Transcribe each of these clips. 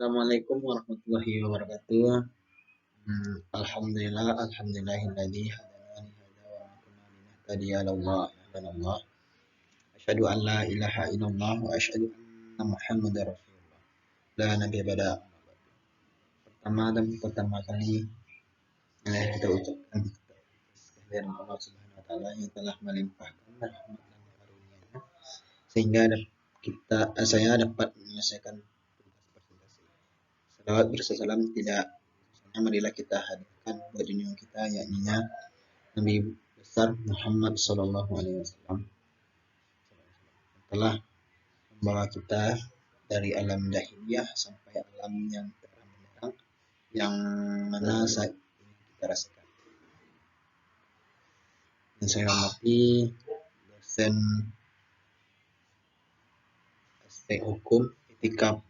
Assalamualaikum warahmatullahi wabarakatuh. Alhamdulillahilladzi hadana li hadza wa ma kunna linahtadiya laula an Allah. Asyhadu an la ilaha illallah wa asyhadu anna Muhammadar Rasulullah. La nabiyya ba'da. Pertama kali kita ucapkan kehadiran Allah Subhanahu wa taala yang telah melimpahkan rahmat dan karunia-Nya sehingga saya dapat menyelesaikan tugas presentasi. Salawat bersalam tidak marilah kita hadirkan buat junjungan kita yakni Nabi besar Muhammad Sallallahu Alaihi Wasallam telah membawa kita dari alam jahiliyah sampai alam yang terang benderang yang mana saat ini kita rasakan. Dan saya hormati dosen aspek hukum, etika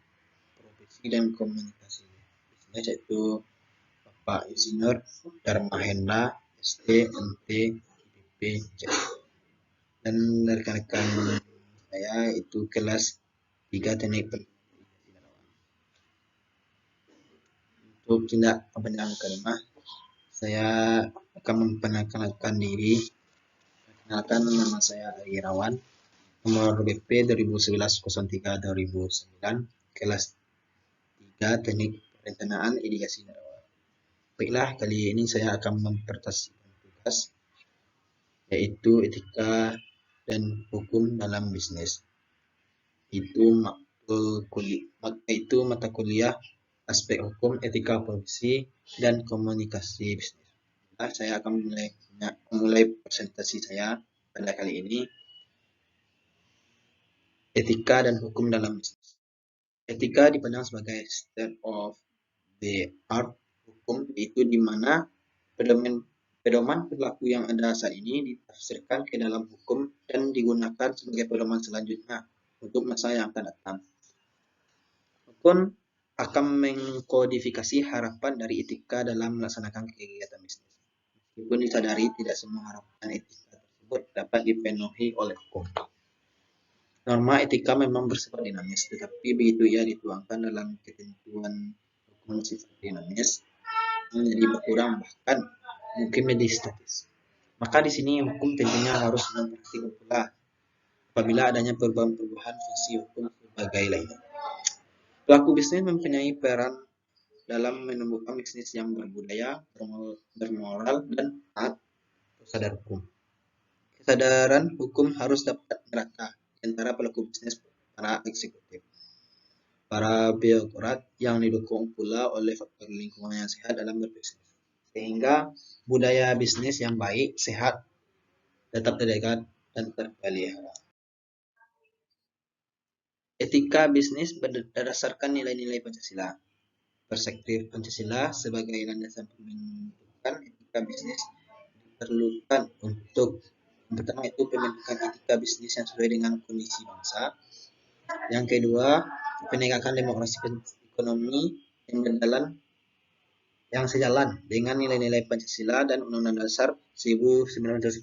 profesi dan komunikasi bisnis yaitu Bapak Insinyur Dharma Hendra ST MT IPP dan rekan-rekan saya itu kelas 3 teknik untuk tindak kepanjangan kalimah saya akan memperkenalkan diri. Perkenalkan, nama saya Irawan, nomor BP 2011-03-2009, kelas 3 teknik perencanaan irigasi daerah. Baiklah, kali ini saya akan mempresentasikan tugas yaitu etika dan hukum dalam bisnis. Itu mata kuliah aspek hukum, etika profesi dan komunikasi bisnis. Nah, saya akan memulai presentasi saya pada kali ini. Etika dan hukum dalam bisnis. Etika dipandang sebagai state of the art hukum, yaitu di mana pedoman perilaku yang ada saat ini ditafsirkan ke dalam hukum dan digunakan sebagai pedoman selanjutnya untuk masa yang akan datang. Hukum akan mengkodifikasi harapan dari etika dalam melaksanakan kegiatan bisnis. Meskipun disadari tidak semua harapan etika tersebut dapat dipenuhi oleh hukum. Norma etika memang bersifat dinamis, tetapi begitu ia dituangkan dalam ketentuan hukum sifat dinamis menjadi berkurang bahkan mungkin menjadi statis. Maka di sini hukum tentunya harus memperhatikan pula apabila adanya perubahan-perubahan fungsi hukum sebagai lainnya. Pelaku bisnis mempunyai peran dalam menumbuhkan bisnis yang berbudaya, bermoral, dan taat sadar hukum. Kesadaran hukum harus dapat merata di antara pelaku bisnis, para eksekutif, para birokrat yang didukung pula oleh faktor lingkungan yang sehat dalam berbisnis. Sehingga budaya bisnis yang baik, sehat, tetap terjaga dan terpelihara. Etika bisnis berdasarkan nilai-nilai Pancasila. Perspektif Pancasila sebagai landasan pembentukan etika bisnis diperlukan untuk yang pertama itu pembentukan etika bisnis yang sesuai dengan kondisi bangsa. Yang kedua, penegakan demokrasi ekonomi yang sejalan dengan nilai-nilai Pancasila dan Undang-Undang Dasar 1945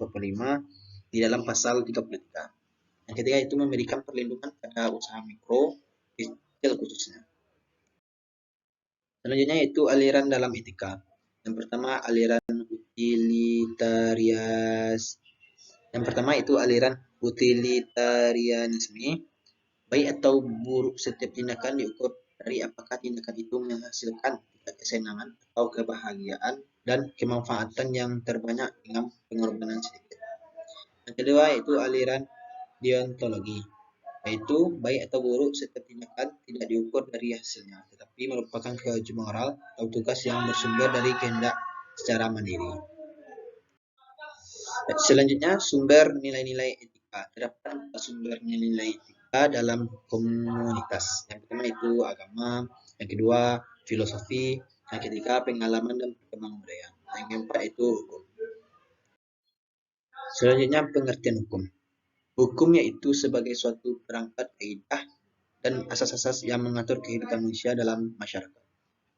di dalam pasal 33. Yang ketiga itu memberikan perlindungan pada usaha mikro, kecil khususnya. Selanjutnya itu aliran dalam etika. Yang pertama aliran utilitarianisme. Baik atau buruk setiap tindakan diukur dari apakah tindakan itu menghasilkan kesenangan atau kebahagiaan dan kemanfaatan yang terbanyak dengan pengorbanan sedikit. Yang kedua itu aliran deontologi, yaitu baik atau buruk setiap tindakan tidak diukur dari hasilnya, tetapi merupakan kewajiban moral atau tugas yang bersumber dari kehendak secara mandiri. Selanjutnya, sumber nilai-nilai etika. Terdapat sumber nilai-nilai etika dalam komunitas. Yang pertama itu agama, yang kedua filosofi, yang ketiga pengalaman dan perkembangan budaya. Yang keempat itu hukum. Selanjutnya pengertian hukum. Hukum yaitu sebagai suatu perangkat kaidah dan asas-asas yang mengatur kehidupan manusia dalam masyarakat.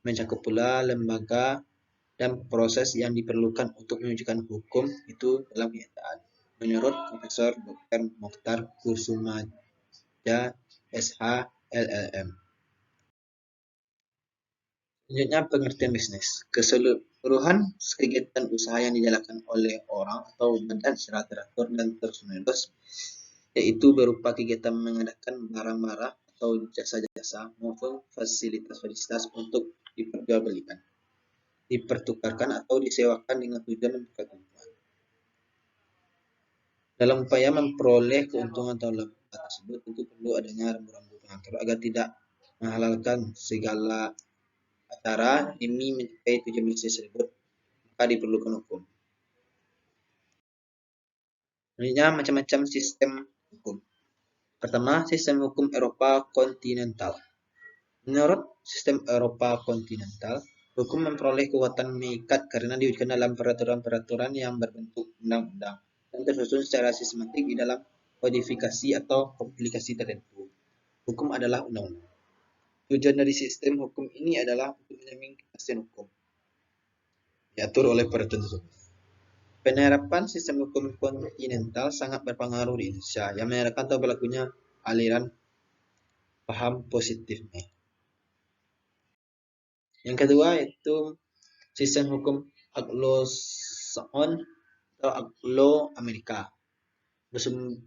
Mencakup pula lembaga dan proses yang diperlukan untuk menunjukkan hukum itu dalam kenyataan. Menurut Profesor Dr. Mokhtar Kusumaja, SH, LLM. Selanjutnya, pengertian bisnis. Keseluruhan kegiatan usaha yang dijalankan oleh orang atau badan secara teratur dan terus-menerus, yaitu berupa kegiatan mengadakan barang-barang atau jasa-jasa maupun fasilitas-fasilitas untuk diperjualbelikan, dipertukarkan atau disewakan dengan tujuan memperoleh keuntungan. Dalam upaya memperoleh keuntungan atau laba tersebut, tentu perlu adanya rambu-rambu pengatur agar tidak menghalalkan segala cara demi mencapai tujuan bisnis tersebut, maka diperlukan hukum. Selanjutnya, macam-macam sistem hukum. Pertama, sistem hukum Eropa kontinental. Menurut sistem Eropa kontinental, hukum memperoleh kekuatan mengikat karena diwujudkan dalam peraturan-peraturan yang berbentuk undang-undang dan tersusun secara sistematik di dalam kodifikasi atau komplikasi tertentu. Hukum adalah undang-undang. Tujuan dari sistem hukum ini adalah untuk menjamin kepastian hukum diatur oleh peraturan tersebut. Penerapan sistem hukum kontinental sangat berpengaruh di Indonesia, yang menyerahkan atau berlakunya aliran paham positifnya. Yang kedua yaitu sistem hukum Anglo-Saxon atau Anglo-Amerika.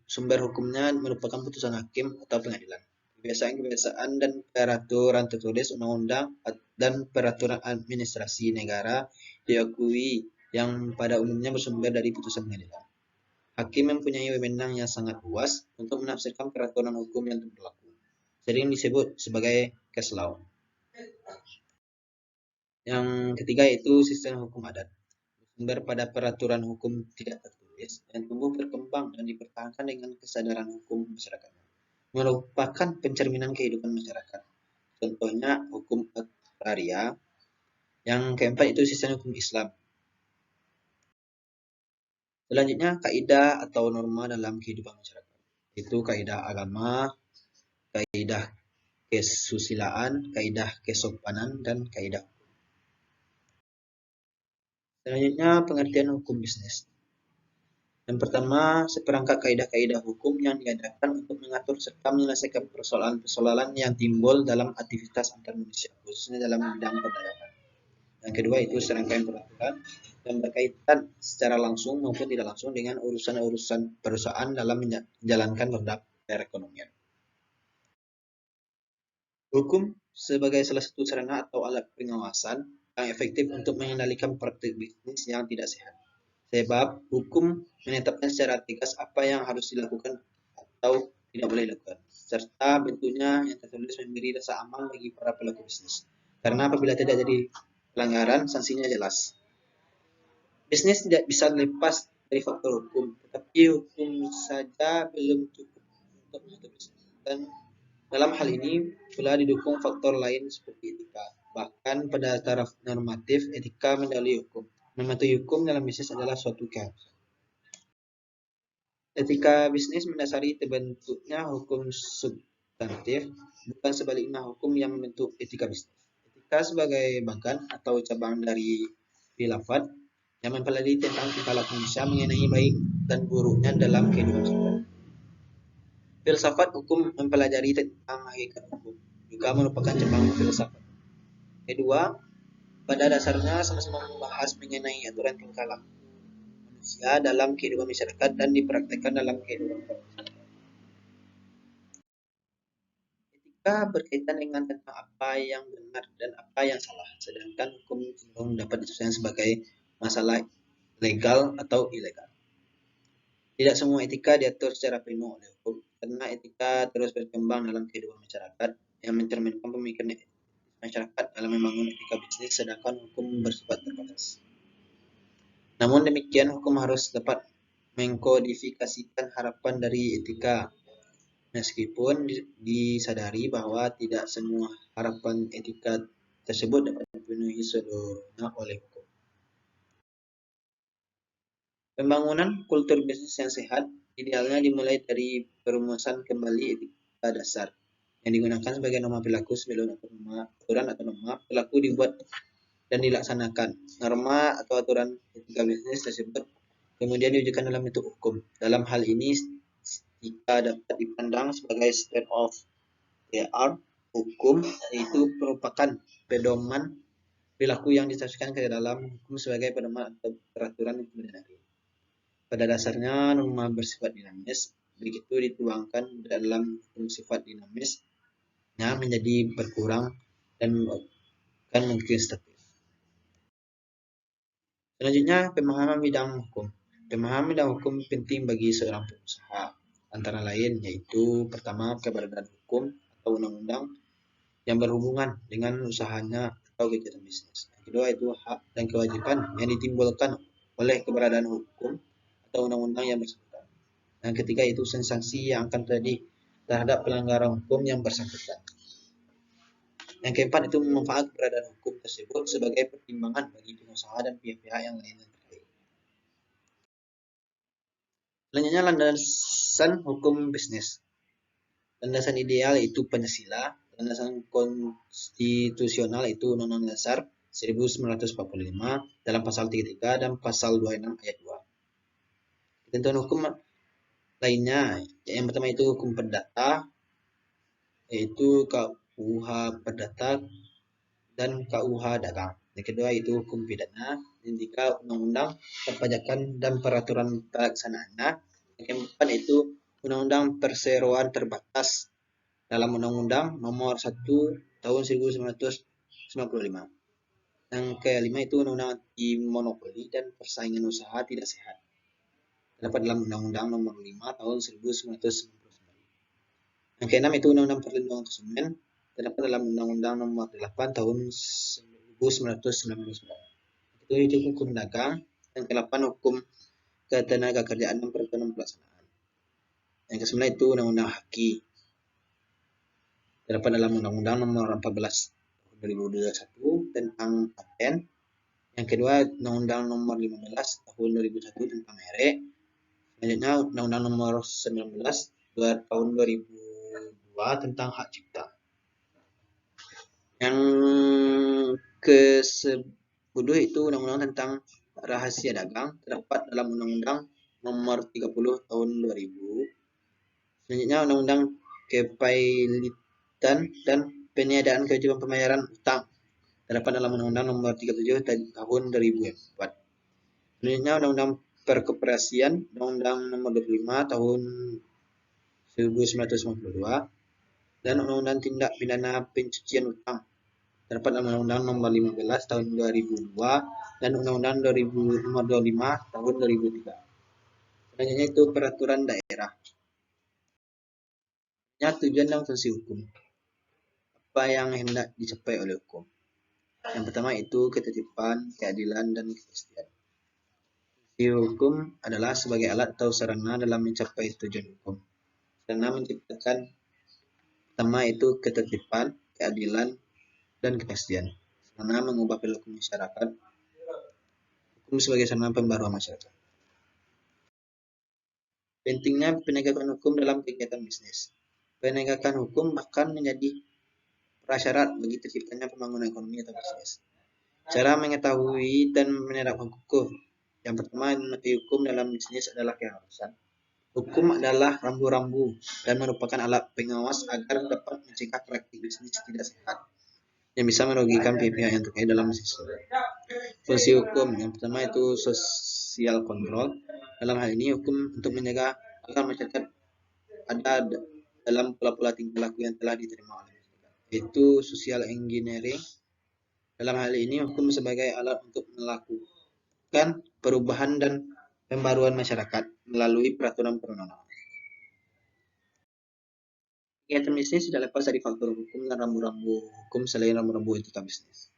Sumber hukumnya merupakan putusan hakim atau pengadilan. Kebiasaan-kebiasaan dan peraturan tertulis, undang-undang, dan peraturan administrasi negara diakui yang pada umumnya bersumber dari putusan pengadilan. Hakim mempunyai wewenang yang sangat luas untuk menafsirkan peraturan hukum yang berlaku, sering disebut sebagai case law. Yang ketiga yaitu sistem hukum adat, bersumber pada peraturan hukum tidak tertulis yang tumbuh berkembang dan dipertahankan dengan kesadaran hukum masyarakat, merupakan pencerminan kehidupan masyarakat. Contohnya hukum agraria. Yang keempat itu sistem hukum Islam. Selanjutnya, kaidah atau norma dalam kehidupan masyarakat. Itu kaidah agama, kaidah kesusilaan, kaidah kesopanan, dan kaidah. Selanjutnya, pengertian hukum bisnis. Yang pertama, seperangkat kaidah-kaidah hukum yang diadakan untuk mengatur serta menyelesaikan persoalan-persoalan yang timbul dalam aktivitas antar manusia, khususnya dalam bidang perdagangan. Yang kedua itu serangkaian peraturan yang berkaitan secara langsung maupun tidak langsung dengan urusan-urusan perusahaan dalam menjalankan roda perekonomian. Hukum sebagai salah satu sarana atau alat pengawasan yang efektif untuk mengendalikan praktik bisnis yang tidak sehat. Sebab hukum menetapkan secara tegas apa yang harus dilakukan atau tidak boleh dilakukan, serta bentuknya yang tertulis memberi rasa aman bagi para pelaku bisnis. Karena apabila tidak jadi pelanggaran, sanksinya jelas. Bisnis tidak bisa lepas dari faktor hukum, tetapi hukum saja belum cukup untuk mengatur bisnis. Dan dalam hal ini pula didukung faktor lain seperti etika. Bahkan pada taraf normatif, etika mendahului hukum. Mematuhi hukum dalam bisnis adalah suatu keharusan. Etika bisnis mendasari terbentuknya hukum substantif, bukan sebaliknya hukum yang membentuk etika bisnis. Etika sebagai bagian atau cabang dari filsafat yang mempelajari tentang tingkah laku manusia mengenai baik dan buruknya dalam kehidupan sosial. Filsafat hukum mempelajari tentang hakikat hukum, juga merupakan cabang filsafat. Kedua, pada dasarnya sama-sama membahas mengenai aturan tingkah laku manusia dalam kehidupan masyarakat dan dipraktekkan dalam kehidupan masyarakat. Etika berkaitan dengan tentang apa yang benar dan apa yang salah, sedangkan hukum cenderung dapat diselesaikan sebagai masalah legal atau ilegal. Tidak semua etika diatur secara penuh oleh hukum, karena etika terus berkembang dalam kehidupan masyarakat yang mencerminkan pemikiran masyarakat dalam membangun etika bisnis, sedangkan hukum bersifat terbatas. Namun demikian, hukum harus dapat mengkodifikasikan harapan dari etika, meskipun disadari bahwa tidak semua harapan etika tersebut dapat dipenuhi seluruhnya oleh hukum. Pembangunan kultur bisnis yang sehat idealnya dimulai dari perumusan kembali etika dasar yang digunakan sebagai norma perilaku sebelum aturan atau norma perilaku dibuat dan dilaksanakan. Norma atau aturan etika bisnis tersebut kemudian diwujudkan dalam bentuk hukum. Dalam hal ini, etika dapat dipandang sebagai state of the art hukum, yaitu merupakan pedoman perilaku yang ditafsirkan ke dalam hukum sebagai pedoman atau peraturan yang benar. Pada dasarnya, norma bersifat dinamis, begitu dituangkan dalam hukum sifat dinamisnya menjadi berkurang dan akan mungkin statis. Selanjutnya, pemahaman bidang hukum. Pemahaman bidang hukum penting bagi seorang pengusaha, antara lain yaitu pertama, keberadaan hukum atau undang-undang yang berhubungan dengan usahanya atau kegiatan bisnis. Yang kedua itu hak dan kewajiban yang ditimbulkan oleh keberadaan hukum atau undang-undang yang bersangkutan. Yang ketiga itu sanksi yang akan terjadi terhadap pelanggaran hukum yang bersangkutan. Yang keempat itu memanfaat keberadaan hukum tersebut sebagai pertimbangan bagi pengusaha dan pihak-pihak yang lain yang terkait. Selanjutnya, landasan hukum bisnis. Landasan ideal itu Pancasila, landasan konstitusional itu Undang-Undang Dasar 1945 dalam pasal 33 dan pasal 26 ayat 2. Ketentuan hukum lainnya, yang pertama itu hukum perdata, yaitu KUH Perdata dan KUH Dagang. Yang kedua itu hukum pidana, yang ketiga undang-undang perpajakan dan peraturan pelaksanaannya. Yang keempat itu undang-undang perseroan terbatas dalam Undang-Undang Nomor 1 Tahun 1995. Yang kelima itu undang-undang anti monopoli dan persaingan usaha tidak sehat. Terdapat dalam Undang-Undang Nomor 5 Tahun 1999. Yang keenam itu undang-undang perlindungan konsumen, terdapat dalam Undang-Undang Nomor 8 Tahun 1999. Itu hukum dagang. Yang ke-8 hukum ketenaga kerjaan dan peraturan pelaksanaan. Yang ke-9 itu undang-undang haki, terdapat dalam Undang-Undang Nomor 14 Tahun 2021 tentang paten. Yang kedua Undang-Undang Nomor 15 Tahun 2001 tentang merek. Selanjutnya Undang-Undang Nomor 19 Tahun 2002 tentang hak cipta. Yang ke-10 itu undang-undang tentang rahasia dagang, terdapat dalam Undang-Undang Nomor 30 Tahun 2000. Selanjutnya undang-undang kepailitan dan peniadaan kewajiban pembayaran utang, terdapat dalam Undang-Undang Nomor 37 Tahun 2004. Selanjutnya undang-undang perkoperasian, Undang-Undang Nomor 25 Tahun 1992 dan undang-undang tindak pidana pencucian utang, terdapat dalam Undang-Undang Nomor 15 Tahun 2002 dan Undang-Undang Nomor 25 Tahun 2003. Selanjutnya itu peraturan daerah. Tujuan dan fungsi hukum. Apa yang hendak dicapai oleh hukum? Yang pertama itu ketertiban, keadilan, dan kepastian. Fungsi hukum adalah sebagai alat atau sarana dalam mencapai tujuan hukum. Sarana menciptakan pertama itu ketertiban, keadilan, dan kepastian. Sarana mengubah perilaku masyarakat. Hukum sebagai sarana pembaruan masyarakat. Pentingnya penegakan hukum dalam kegiatan bisnis. Penegakan hukum bahkan menjadi prasyarat bagi terciptanya pembangunan ekonomi atau bisnis. Cara mengetahui dan menerapkan hukum. Yang pertama, hukum dalam bisnis adalah keharusan. Hukum adalah rambu-rambu dan merupakan alat pengawas agar dapat mencegah praktik bisnis tidak sehat yang bisa merugikan pihak yang terkait dalam bisnis. Fungsi hukum yang pertama itu sosial kontrol. Dalam hal ini hukum untuk menjaga agar masyarakat ada dalam pola-pola tingkah laku yang telah diterima oleh masyarakat. Itu social engineering. Dalam hal ini hukum sebagai alat untuk melakukan perubahan dan pembaruan masyarakat melalui peraturan perundang-undangan. Kegiatan bisnis tidak lepas dari faktor hukum dan rambu-rambu hukum selain rambu-rambu etika bisnis.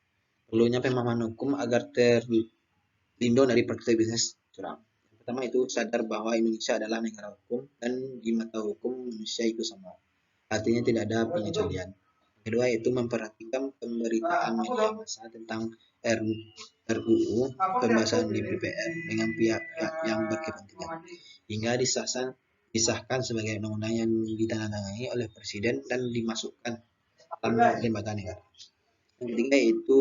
Perlunya pemahaman hukum agar terlindung dari praktik bisnis curang. Yang pertama itu sadar bahwa Indonesia adalah negara hukum dan di mata hukum manusia itu sama. Artinya tidak ada pengecualian. Yang kedua itu memperhatikan pemberitaan media massa tentang RUU pembahasan di DPR dengan pihak-pihak yang berkepentingan hingga disahkan sebagai undang-undang yang ditandatangani oleh Presiden dan dimasukkan dalam lembaga negara. Yang ketiga itu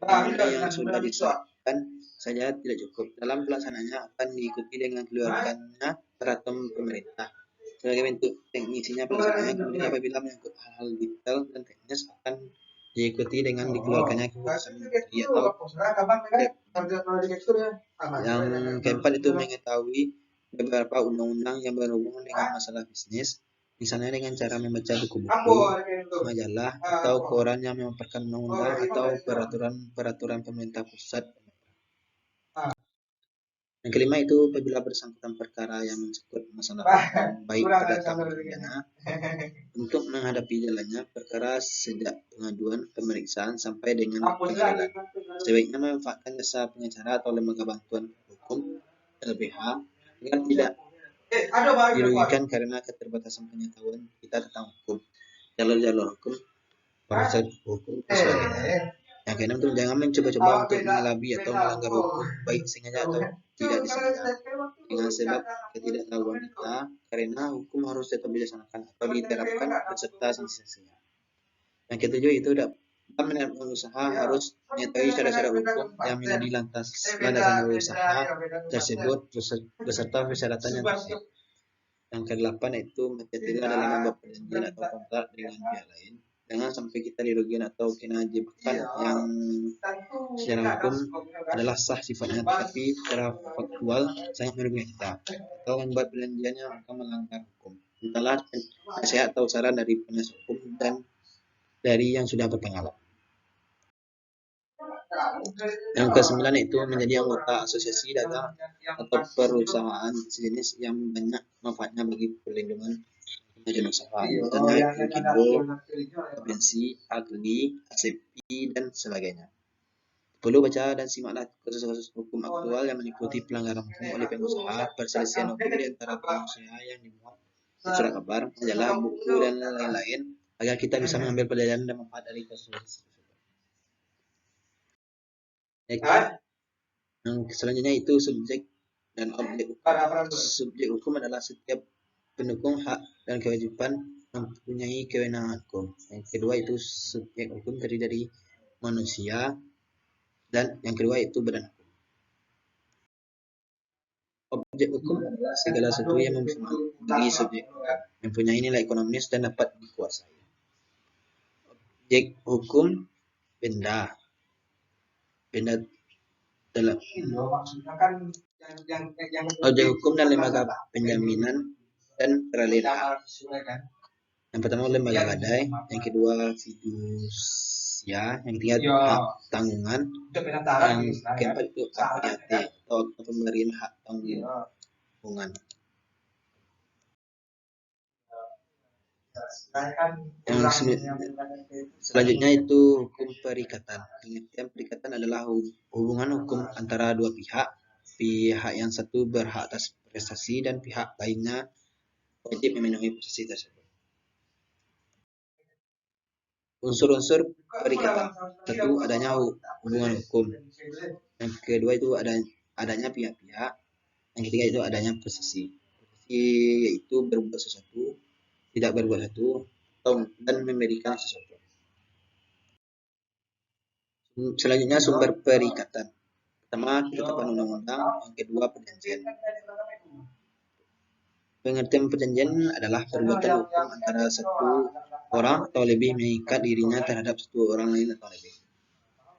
undang-undang yang sudah disahkan saja tidak cukup. Dalam pelaksanaannya akan diikuti dengan keluarkannya peraturan pemerintah. Sebagai bentuk teknisinya pelaksanaannya, kemudian apabila menyangkut hal-hal detail dan teknis akan diikuti dengan dikeluarkannya keputusan menteri atau yang keempat itu mengetahui beberapa undang-undang yang berhubungan dengan masalah bisnis, misalnya dengan cara membaca buku-buku, majalah, atau koran yang memaparkan undang-undang atau peraturan pemerintah pusat. Yang kelima itu apabila bersangkutan perkara yang menyangkut masalah baik perdata maupun pidana, untuk menghadapi jalannya perkara sejak pengaduan, pemeriksaan sampai dengan pengadilan. Sebaiknya memanfaatkan jasa pengacara atau lembaga bantuan hukum LBH agar tidak dirugikan karena keterbatasan pengetahuan kita tentang hukum, jalur-jalur hukum, proses hukum, dan sebagainya. Yang keenam itu jangan mencoba-coba untuk mengelabui atau melanggar hukum, baik sengaja atau tidak disengaja, dengan sebab ketidaktahuan kita, karena hukum harus tetap dilaksanakan atau diterapkan beserta sanksi-sanksinya. Yang ketujuh itu dalam usaha harus mengetahui syarat-syarat hukum yang menjadi landasan usaha tersebut beserta persyaratan yang terkait. Yang kedelapan itu hati-hatilah dalam membuat perjanjian atau kontrak dengan pihak lain. Jangan sampai kita dirugikan atau kena jebakan yang secara hukum adalah sah sifatnya, tetapi secara faktual sangat merugikan kita, atau membuat perjanjian yang akan melanggar hukum. Entahlah nasihat atau saran dari penasihat hukum dan dari yang sudah berpengalaman. Yang kesembilan itu menjadi anggota asosiasi dagang atau perusahaan sejenis yang banyak manfaatnya bagi perlindungan manajemen usaha, misalnya Inkindo, Abensi, Agli, ASEPI, dan sebagainya. Perlu baca dan simaklah kasus-kasus hukum aktual yang meliputi pelanggaran hukum oleh pengusaha, perselisihan hukum di antara pengusaha yang dimuat di surat kabar, majalah, buku, dan lain-lain, agar kita bisa mengambil pelajaran dan manfaat dari kasus tersebut. Yang selanjutnya itu subjek dan objek hukum. Subjek hukum adalah setiap pendukung hak dan kewajiban mempunyai kewenangan hukum. Yang kedua itu subjek hukum terdiri dari manusia, dan yang kedua itu badan hukum. Objek hukum adalah segala sesuatu yang mempengaruhi subjek hukum, mempunyai nilai ekonomis dan dapat dikuasai. Objek hukum benda dalam objek hukum dan lembaga penjaminan dan peralihan hak. Yang pertama lembaga gadai, yang kedua fidusia, yang ketiga hak tanggungan, yang keempat itu APHT atau pemberian hak tanggungan. Yang selanjutnya itu hukum perikatan. Pengertian perikatan adalah hubungan hukum antara dua pihak. Pihak yang satu berhak atas prestasi dan pihak lainnya wajib memenuhi prestasi tersebut. Unsur-unsur perikatan. Satu, adanya hubungan hukum. Yang kedua itu adanya pihak-pihak. Yang ketiga itu adanya prestasi. Prestasi yaitu berbuat sesuatu, tidak berbuat sesuatu, dan memberikan sesuatu. Selanjutnya sumber perikatan. Pertama, ketetapan undang-undang. Yang kedua, perjanjian. Pengertian perjanjian adalah perbuatan hukum antara satu orang atau lebih mengikat dirinya terhadap satu orang lain atau lebih.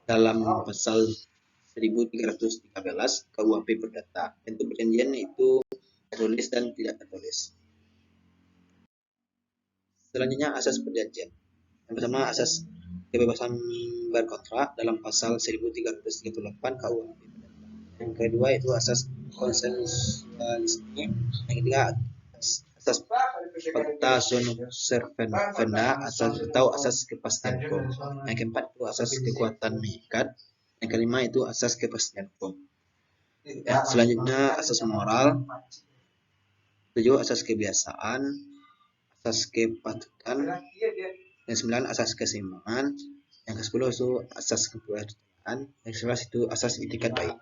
Dalam pasal 1313 KUHP Perdata, bentuk perjanjian itu tertulis dan tidak tertulis. Selanjutnya asas perjanjian. Yang pertama asas kebebasan berkontrak dalam pasal 1338 KUHP. Yang kedua itu asas konsensualisme. Yang ketiga asas fakta servenda atau asas kepastian hukum. Yang keempat itu asas kekuatan mengikat. Yang kelima itu asas kepastian hukum. Ya, selanjutnya asas moral. 7 asas kebiasaan, asas kepatutan. Yang 9 asas keseimbangan. Yang ke-10 itu asas kepercayaan. Yang ke-11 itu asas etikat baik.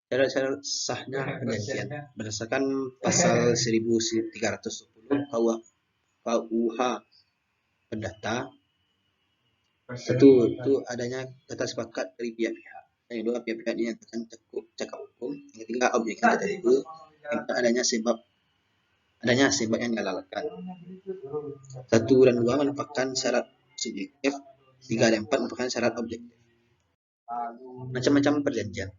Syarat-syarat sahnya perjanjian berdasarkan pasal 1310 KUH Perdata. Satu itu adanya kata sepakat dari pihak-pihak. Yang kedua, pihak-pihak dinyatakan cakap hukum. Yang ketiga, objek yang tertentu. Yang keempat, adanya sebab yang dihalalkan. 1 dan 2 merupakan syarat subjektif, 3 dan 4 merupakan syarat objektif. Macam-macam perjanjian.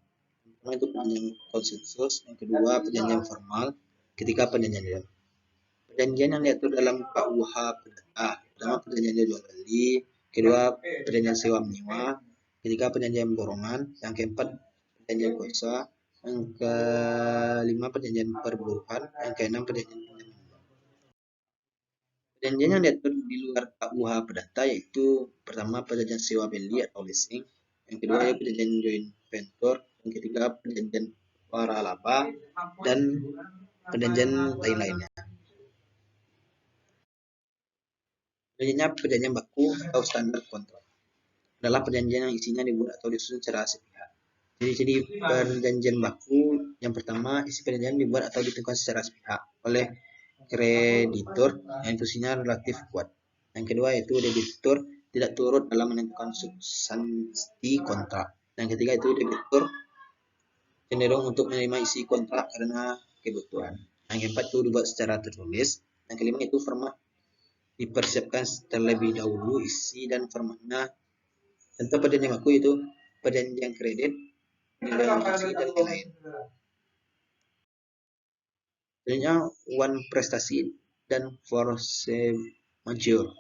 Pertama itu perjanjian konsensus, yang kedua perjanjian formal, ketiga perjanjian diam. Perjanjian yang diatur dalam KUH Perdata, pertama perjanjian jual beli, kedua perjanjian sewa menyewa, ketiga perjanjian borongan, yang keempat perjanjian kuasa, yang kelima perjanjian perburuhan, yang keenam perjanjian pinjam menyumbang. Perjanjian yang diatur di luar KUH Perdata yaitu pertama perjanjian sewa beli atau leasing, yang kedua yaitu perjanjian joint venture, yang ketiga perjanjian waralaba, dan perjanjian lain-lainnya. Selanjutnya perjanjian baku atau standar kontrak adalah perjanjian yang isinya dibuat atau disusun secara sepihak. Jadi perjanjian baku yang pertama, isi perjanjian dibuat atau ditentukan secara sepihak oleh kreditur yang institusinya relatif kuat. Yang kedua yaitu debitur tidak turut dalam menentukan substansi kontrak. Yang ketiga itu debitur cenderung untuk menerima isi kontrak karena kebutuhan. Yang keempat itu dibuat secara tertulis. Yang kelima itu format dipersiapkan terlebih dahulu isi dan formatnya. Contoh perjanjian baku itu perjanjian kredit, negosiasi, dan lain-lain. Selanjutnya one prestasi dan force majeure.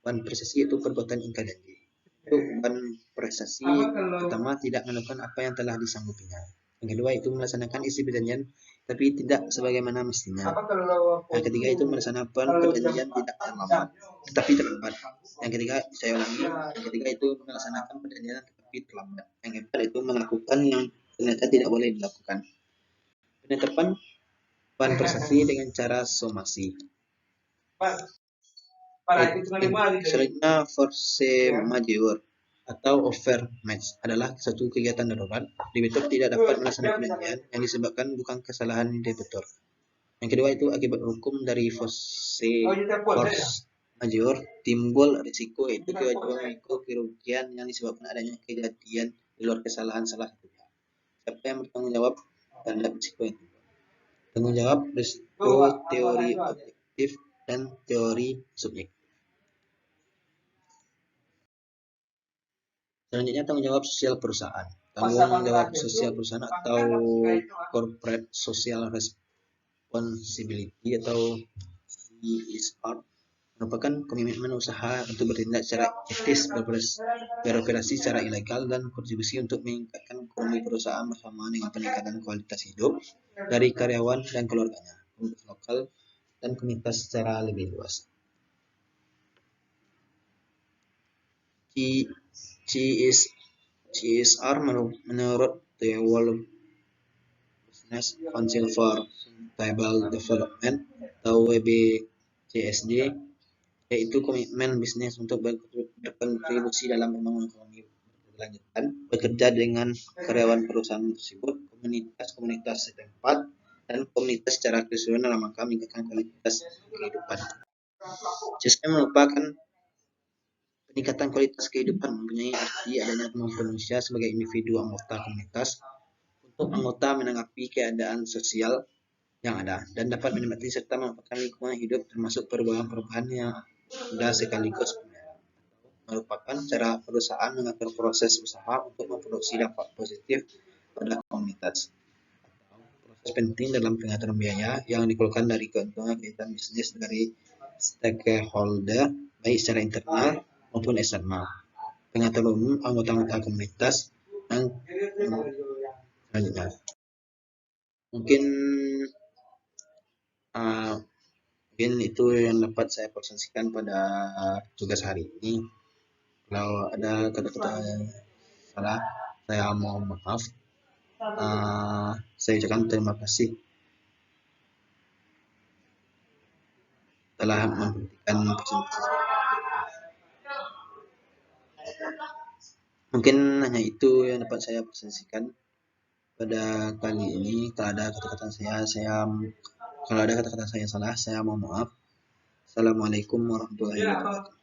One prestasi itu perbuatan ingkar janji. Untuk one prestasi pertama tidak melakukan apa yang telah disanggupinya. Yang kedua itu melaksanakan isi perjanjian tapi tidak sebagaimana mestinya. Yang ketiga itu melaksanakan perjanjian tidak terlambat tetapi terlambat. Yang ketiga saya ulangi. Yang ketiga itu melaksanakan perjanjian tetapi terlambat. Yang keempat itu melakukan yang ternyata tidak boleh dilakukan. Penetapan one prestasi dengan cara somasi. Selanjutnya force majeure atau overmatch adalah suatu kegiatan darurat. Debitur tidak dapat melaksanakan perjanjian yang disebabkan bukan kesalahan debitur. Yang kedua itu akibat hukum dari force majeure timbul risiko yaitu kerugian yang disebabkan adanya kejadian di luar kesalahan salah satu pihak. Siapa yang bertanggung jawab terhadap risiko itu? Tanggung jawab risiko teori objektif dan teori subjektif. Selanjutnya tanggung jawab sosial perusahaan. Tanggung jawab sosial perusahaan atau corporate social responsibility atau CSR merupakan komitmen usaha untuk bertindak secara etis, beroperasi secara ilegal, dan kontribusi untuk meningkatkan ekonomi perusahaan bersama dengan peningkatan kualitas hidup dari karyawan dan keluarganya, komunitas lokal, dan komunitas secara lebih luas. CSR menurut The World Business Council for Sustainable Development atau WBCSD yaitu komitmen bisnis untuk berkontribusi dalam pembangunan ekonomi berkelanjutan, bekerja dengan karyawan perusahaan tersebut, komunitas setempat, dan komunitas secara keseluruhan dalam rangka meningkatkan kualitas kehidupan. CSR merupakan peningkatan kualitas kehidupan mempunyai arti adanya kemampuan manusia sebagai individu anggota komunitas untuk anggota menanggapi keadaan sosial yang ada dan dapat menikmati serta memanfaatkan lingkungan hidup termasuk perubahan-perubahan yang ada sekaligus merupakan cara perusahaan mengatur proses usaha untuk memproduksi dampak positif pada komunitas. Proses penting dalam pengaturan biaya yang dikeluarkan dari keuntungan kegiatan bisnis dari stakeholder baik secara internal maupun eksternal. Pengaturan umum anggota-anggota komunitas yang selanjutnya. Mungkin itu yang dapat saya presentasikan pada tugas hari ini. Kalau ada kata-kata yang salah, saya mohon maaf. Saya ucapkan terima kasih telah memperhatikan presentasi. Mungkin hanya itu yang dapat saya presentasikan pada kali ini. Kalau ada kata-kata saya salah, saya mohon maaf. Assalamualaikum warahmatullahi wabarakatuh.